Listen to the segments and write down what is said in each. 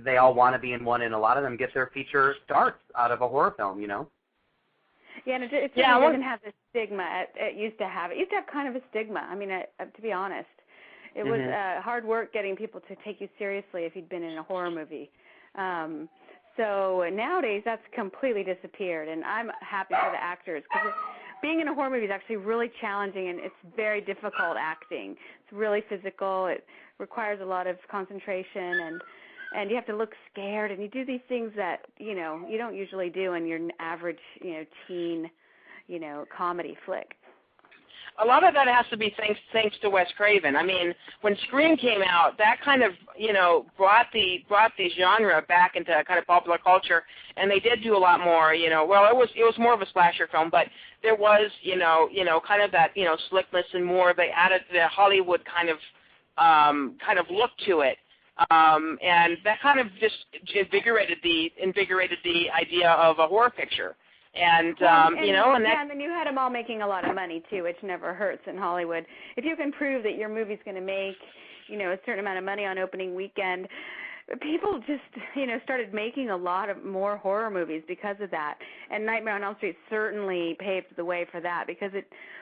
they all want to be in one, and a lot of them get their feature starts out of a horror film, you know? Yeah, and it doesn't have the stigma it used to have. It used to have kind of a stigma. I mean, to be honest, it was hard work getting people to take you seriously if you'd been in a horror movie. So nowadays, that's completely disappeared, and I'm happy for the actors because being in a horror movie is actually really challenging, and it's very difficult acting. It's really physical. It requires a lot of concentration, and you have to look scared, and you do these things that, you know, you don't usually do in your average, you know, teen, you know, comedy flick. A lot of that has to be thanks to Wes Craven. I mean, when Scream came out, that kind of, you know, brought the genre back into kind of popular culture, and they did do a lot more, you know. Well, it was more of a slasher film, but there was, you know, kind of that, you know, slickness and more. They added the Hollywood kind of look to it. And that kind of just invigorated the idea of a horror picture. And you know, and that. Yeah, and then you had them all making a lot of money too, which never hurts in Hollywood. If you can prove that your movie's going to make, you know, a certain amount of money on opening weekend, people just, you know, started making a lot of more horror movies because of that. And Nightmare on Elm Street certainly paved the way for that because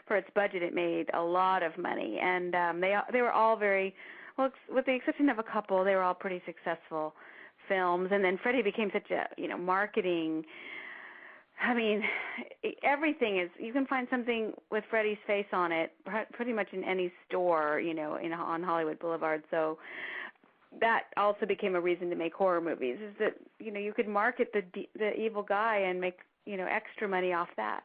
for its budget, it made a lot of money, and they were all very. Well, with the exception of a couple, they were all pretty successful films. And then Freddy became such a, you know, marketing. I mean, everything is. You can find something with Freddy's face on it pretty much in any store, you know, on Hollywood Boulevard. So that also became a reason to make horror movies. Is that, you know, you could market the evil guy and make, you know, extra money off that.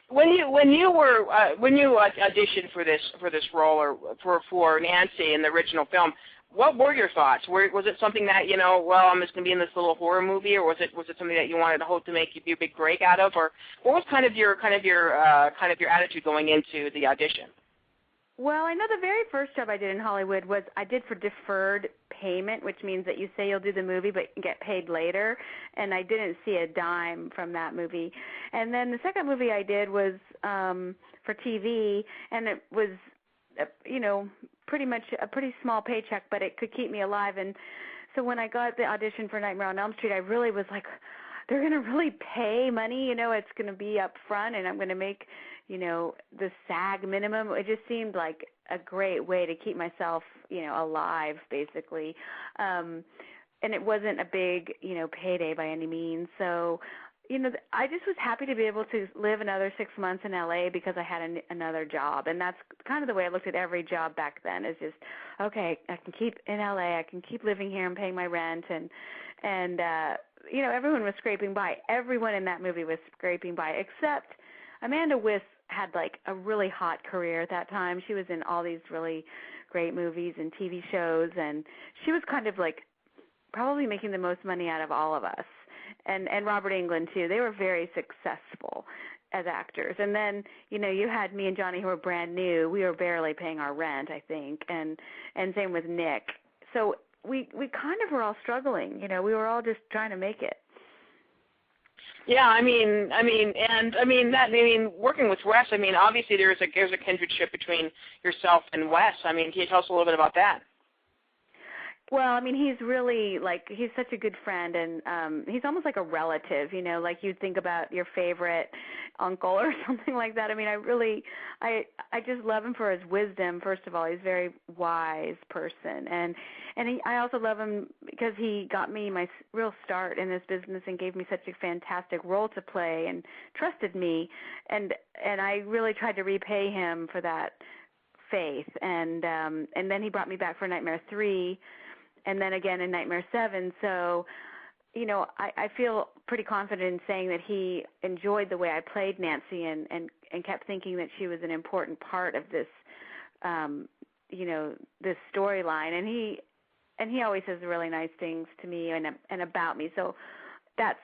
When you auditioned for this role or for Nancy in the original film, what were your thoughts? Was it something that, you know, well, I'm just going to be in this little horror movie, or was it something that you wanted to hope to make you a big break out of, or what was kind of your attitude going into the audition? Well, I know the very first job I did in Hollywood was I did for deferred payment, which means that you say you'll do the movie but get paid later, and I didn't see a dime from that movie. And then the second movie I did was for TV, and it was, you know, pretty much a pretty small paycheck, but it could keep me alive. And so when I got the audition for Nightmare on Elm Street, I really was like, they're going to really pay money, you know, it's going to be up front, and I'm going to make, you know, the SAG minimum. It just seemed like a great way to keep myself, you know, alive, basically. And it wasn't a big, you know, payday by any means. So, you know, I just was happy to be able to live another 6 months in L.A. because I had another job. And that's kind of the way I looked at every job back then, is just, okay, I can keep in L.A., I can keep living here and paying my rent. And you know, everyone was scraping by. Everyone in that movie was scraping by, except Amanda Wyss had like a really hot career at that time. She was in all these really great movies and TV shows, and she was kind of like probably making the most money out of all of us. And Robert Englund too. They were very successful as actors. And then, you know, you had me and Johnny who were brand new. We were barely paying our rent, I think, and same with Nick. So we kind of were all struggling. You know, we were all just trying to make it. Yeah, I mean, working with Wes, I mean, obviously there's a kindredship between yourself and Wes. I mean, can you tell us a little bit about that? Well, I mean, he's really, like, he's such a good friend, and he's almost like a relative, you know, like you'd think about your favorite uncle or something like that. I mean, I just love him for his wisdom, first of all. He's a very wise person, and I also love him because he got me my real start in this business and gave me such a fantastic role to play and trusted me, and I really tried to repay him for that faith, and then he brought me back for Nightmare 3, and then again in Nightmare 7. So, you know, I feel pretty confident in saying that he enjoyed the way I played Nancy and kept thinking that she was an important part of this, you know, this storyline. And he always says really nice things to me and about me. So that's,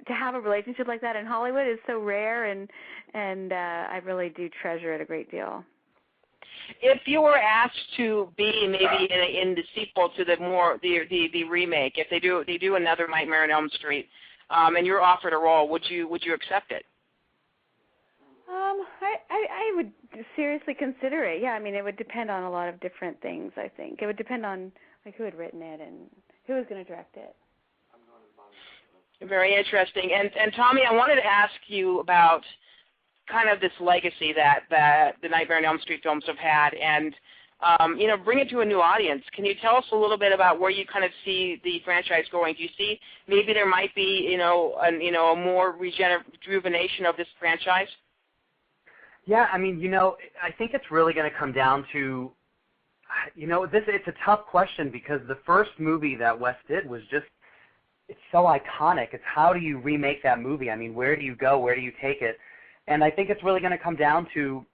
to have a relationship like that in Hollywood is so rare, and I really do treasure it a great deal. If you were asked to be maybe in the sequel to the remake, if they do another Nightmare on Elm Street, and you're offered a role, would you accept it? I would seriously consider it. Yeah, I mean, it would depend on a lot of different things. I think it would depend on like who had written it and who is going to direct it. Very interesting. And Tommy, I wanted to ask you about kind of this legacy that the Nightmare on Elm Street films have had, and bring it to a new audience. Can you tell us a little bit about where you kind of see the franchise going? Do you see maybe there might be a more rejuvenation of this franchise? Yeah, I mean, I think it's really going to come down to, it's a tough question because the first movie that Wes did was just, it's so iconic. It's how do you remake that movie? I mean, where do you go? Where do you take it? And I think it's really going to come down to,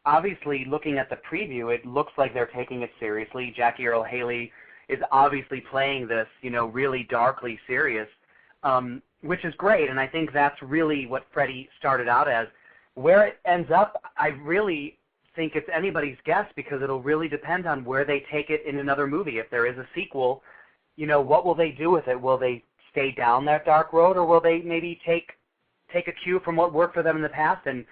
obviously, looking at the preview, it looks like they're taking it seriously. Jackie Earle Haley is obviously playing this, really darkly serious, which is great. And I think that's really what Freddy started out as. Where it ends up, I really think it's anybody's guess because it'll really depend on where they take it in another movie. If there is a sequel, what will they do with it? Will they stay down that dark road, or will they maybe take a cue from what worked for them in the past and,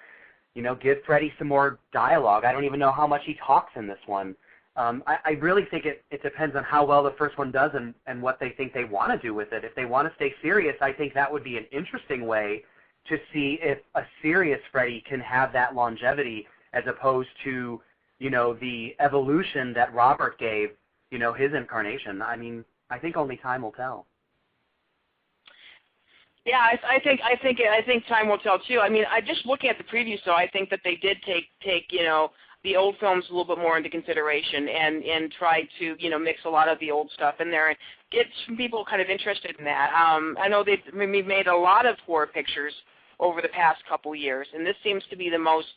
give Freddy some more dialogue? I don't even know how much he talks in this one. I really think it depends on how well the first one does and what they think they want to do with it. If they want to stay serious, I think that would be an interesting way to see if a serious Freddy can have that longevity as opposed to, the evolution that Robert gave, his incarnation. I mean, I think only time will tell. Yeah, I think time will tell too. I mean, just looking at the preview, so I think that they did take the old films a little bit more into consideration and try to mix a lot of the old stuff in there and get some people kind of interested in that. I know we've made a lot of horror pictures over the past couple years, and this seems to be the most,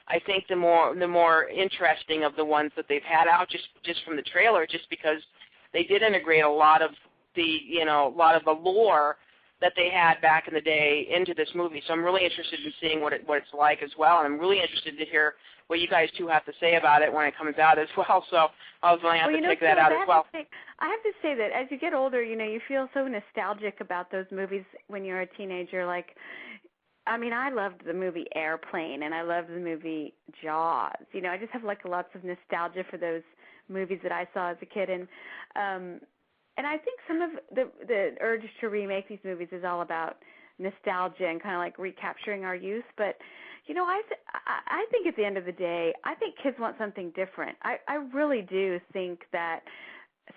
I think, the more interesting of the ones that they've had out just from the trailer, just because they did integrate a lot of the lore that they had back in the day into this movie. So I'm really interested in seeing what it's like as well, and I'm really interested to hear what you guys two have to say about it when it comes out as well. So I was going to have to check that out as well. I have to say that as you get older, you feel so nostalgic about those movies when you're a teenager. I loved the movie Airplane, and I loved the movie Jaws. I just have lots of nostalgia for those movies that I saw as a kid, and I think some of the urge to remake these movies is all about nostalgia and kind of recapturing our youth. But I think at the end of the day, I think kids want something different. I really do think that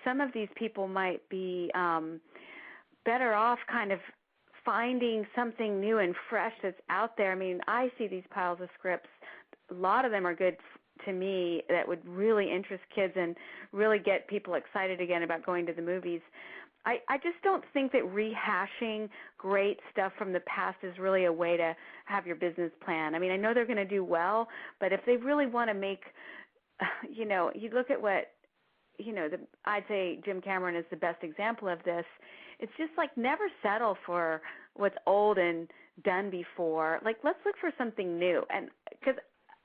some of these people might be better off kind of finding something new and fresh that's out there. I mean, I see these piles of scripts. A lot of them are good to me that would really interest kids and really get people excited again about going to the movies. I just don't think that rehashing great stuff from the past is really a way to have your business plan. I mean, I know they're going to do well, but if they really want to make, you look at what, I'd say Jim Cameron is the best example of this. It's just never settle for what's old and done before. Let's look for something new. And because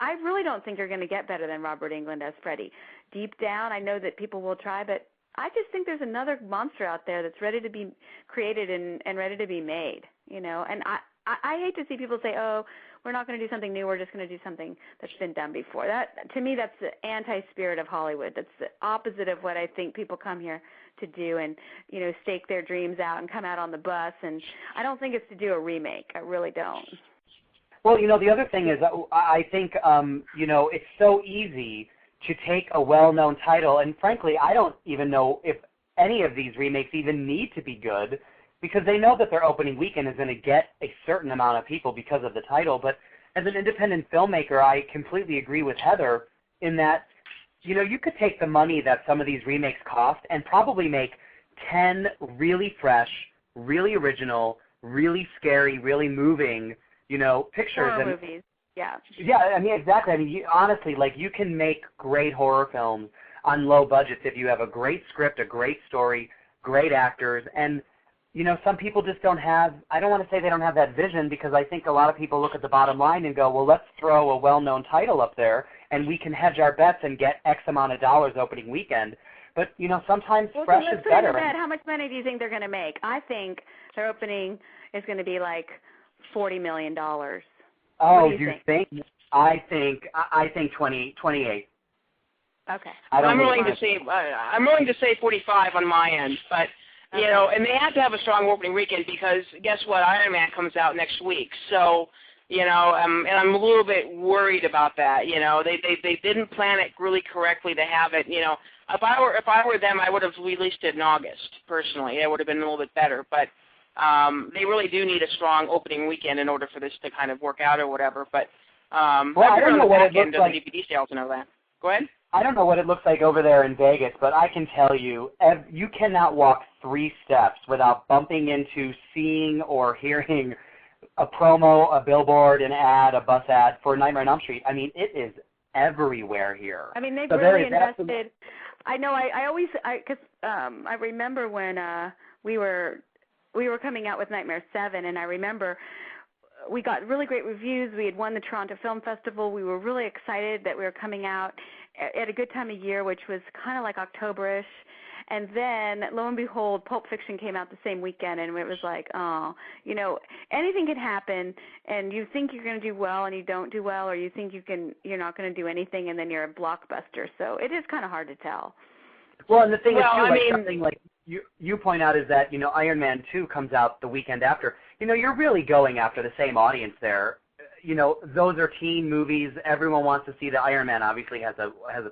I really don't think you're going to get better than Robert Englund as Freddy. Deep down, I know that people will try, but I just think there's another monster out there that's ready to be created and ready to be made, And I hate to see people say, oh, we're not going to do something new. We're just going to do something that's been done before. That, to me, that's the anti-spirit of Hollywood. That's the opposite of what I think people come here to do and, stake their dreams out and come out on the bus. And I don't think it's to do a remake. I really don't. Well, the other thing is I think, it's so easy to take a well-known title, and frankly, I don't even know if any of these remakes even need to be good because they know that their opening weekend is going to get a certain amount of people because of the title. But as an independent filmmaker, I completely agree with Heather in that, you could take the money that some of these remakes cost and probably make 10 really fresh, really original, really scary, really moving pictures. Horror movies, yeah. Yeah, I mean, exactly. I mean, honestly, you can make great horror films on low budgets if you have a great script, a great story, great actors, and, some people just don't have, I don't want to say they don't have that vision because I think a lot of people look at the bottom line and go, well, let's throw a well-known title up there and we can hedge our bets and get X amount of dollars opening weekend. But, sometimes fresh is better. How much money do you think they're going to make? I think their opening is going to be $40 million. Oh, you think? I think 28. Okay. I'm willing to say 45 on my end, but And they have to have a strong opening weekend because guess what? Iron Man comes out next week. So, and I'm a little bit worried about that. They didn't plan it really correctly to have it. If I were them, I would have released it in August. Personally, it would have been a little bit better. But they really do need a strong opening weekend in order for this to kind of work out or whatever. But I don't know what it looks like. DVD sales and all that. Go ahead. I don't know what it looks like over there in Vegas, but I can tell you, you cannot walk 3 steps without bumping into, seeing, or hearing a promo, a billboard, an ad, a bus ad for Nightmare on Elm Street. I mean, it is everywhere here. I mean, they've really invested. I know. Because I remember when we were coming out with Nightmare 7, and I remember we got really great reviews. We had won the Toronto Film Festival. We were really excited that we were coming out at a good time of year, which was kind of like October-ish. And then, lo and behold, Pulp Fiction came out the same weekend, and it was like, anything can happen, and you think you're going to do well, and you don't do well, or you think you're not going to do anything, and then you're a blockbuster. So it is kind of hard to tell. Well, and the thing is, too, something like you point out is that, Iron Man 2 comes out the weekend after. You're really going after the same audience there. Those are teen movies. Everyone wants to see the Iron Man. Obviously, has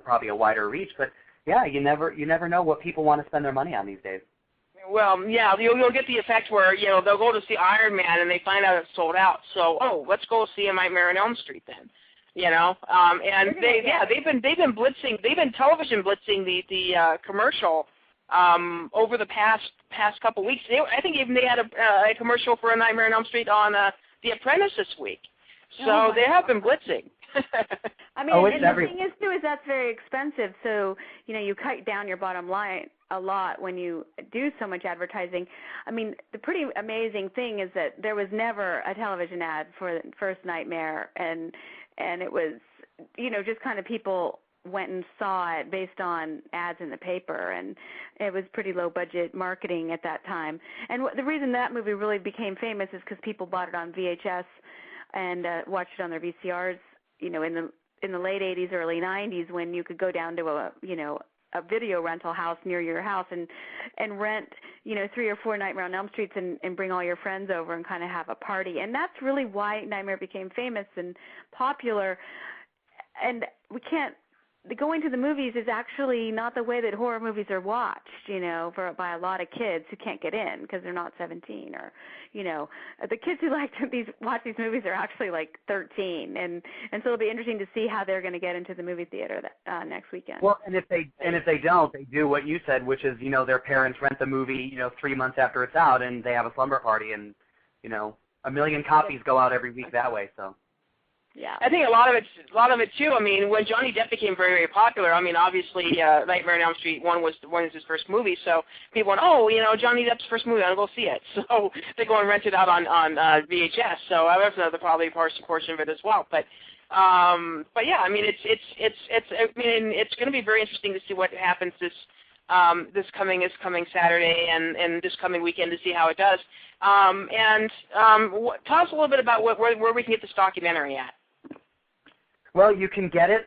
probably a wider reach, but yeah, you never know what people want to spend their money on these days. Well, yeah, you'll get the effect where they'll go to see Iron Man and they find out it's sold out. So, let's go see a Nightmare on Elm Street then. And they've been blitzing. They've been television blitzing the commercial over the past couple weeks. I think even they had a commercial for a Nightmare on Elm Street on The Apprentice this week. So they have been blitzing. I mean, and the thing is, too, is that's very expensive. So, you cut down your bottom line a lot when you do so much advertising. I mean, the pretty amazing thing is that there was never a television ad for the first Nightmare, and it was, just kind of people went and saw it based on ads in the paper, and it was pretty low-budget marketing at that time. And the reason that movie really became famous is because people bought it on VHS and watched it on their VCRs, in the late 80s, early 90s, when you could go down to a video rental house near your house and rent, 3 or 4 Nightmare on Elm Streets and bring all your friends over and kind of have a party. And that's really why Nightmare became famous and popular. And going to the movies is actually not the way that horror movies are watched, by a lot of kids who can't get in because they're not 17 or, the kids who like to watch these movies are actually like 13, and so it'll be interesting to see how they're going to get into the movie theater next weekend. Well, and if they don't, they do what you said, which is their parents rent the movie 3 months after it's out, and they have a slumber party, and 1 million copies go out every week that way. So. Yeah, I think a lot of it too. I mean, when Johnny Depp became very, very popular, I mean, obviously, Nightmare on Elm Street one was his first movie, so people went, Johnny Depp's first movie, I'll go see it. So they go and rent it out on VHS. So that's another probably portion of it as well. But yeah, I mean, it's going to be very interesting to see what happens this coming Saturday and this coming weekend to see how it does. Tell us a little bit about where we can get this documentary at. Well, you can get it.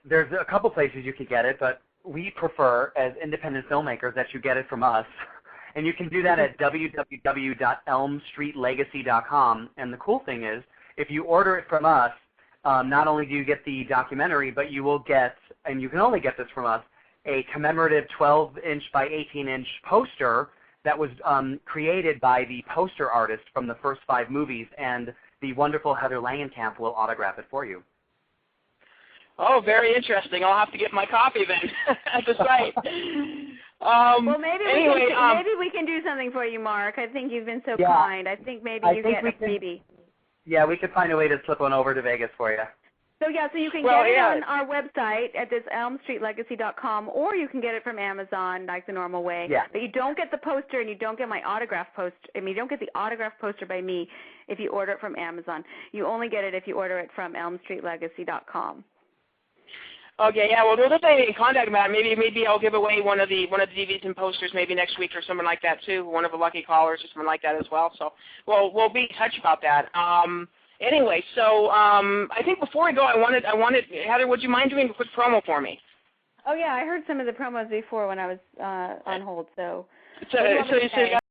There's a couple places you can get it, but we prefer, as independent filmmakers, that you get it from us. And you can do that at www.elmstreetlegacy.com. And the cool thing is, if you order it from us, not only do you get the documentary, but you will get, and you can only get this from us, a commemorative 12-inch by 18-inch poster that was created by the poster artist from the first 5 movies, and the wonderful Heather Langenkamp will autograph it for you. Oh, very interesting. I'll have to get my copy then at the site. Well, maybe we can do something for you, Mark. I think you've been so kind. I think maybe you get a freebie. Yeah, we could find a way to slip one over to Vegas for you. So you can get it on our website at this elmstreetlegacy.com, or you can get it from Amazon like the normal way. Yeah. But you don't get the poster, and you don't get my autograph poster. You don't get the autograph poster by me if you order it from Amazon. You only get it if you order it from elmstreetlegacy.com. Okay, yeah. Well, we'll definitely be in contact about it. Maybe I'll give away one of the DVDs and posters maybe next week or something like that too. One of the lucky callers or something like that as well. So we'll be in touch about that. Anyway, so I think before we go, I wanted Heather, would you mind doing a quick promo for me? Oh yeah, I heard some of the promos before when I was on hold. So So you got